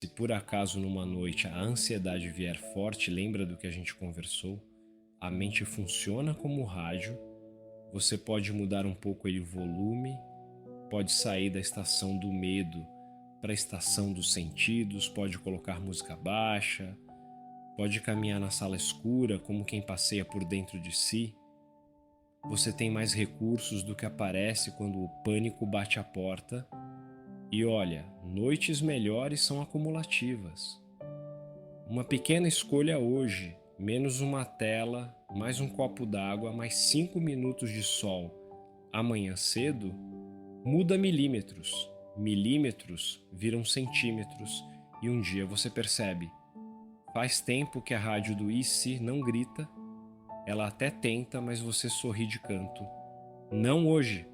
Se por acaso numa noite a ansiedade vier forte, lembra do que a gente conversou? A mente funciona como rádio, você pode mudar um pouco aí o volume, pode sair da estação do medo para a estação dos sentidos, pode colocar música baixa, pode caminhar na sala escura como quem passeia por dentro de si. Você tem mais recursos do que aparece quando o pânico bate a porta. E olha, noites melhores são acumulativas. Uma pequena escolha hoje, menos uma tela, mais um copo d'água, mais 5 minutos de sol amanhã cedo, muda milímetros. Milímetros viram centímetros e um dia você percebe. Faz tempo que a rádio do IC não grita, ela até tenta, mas você sorri de canto. Não hoje.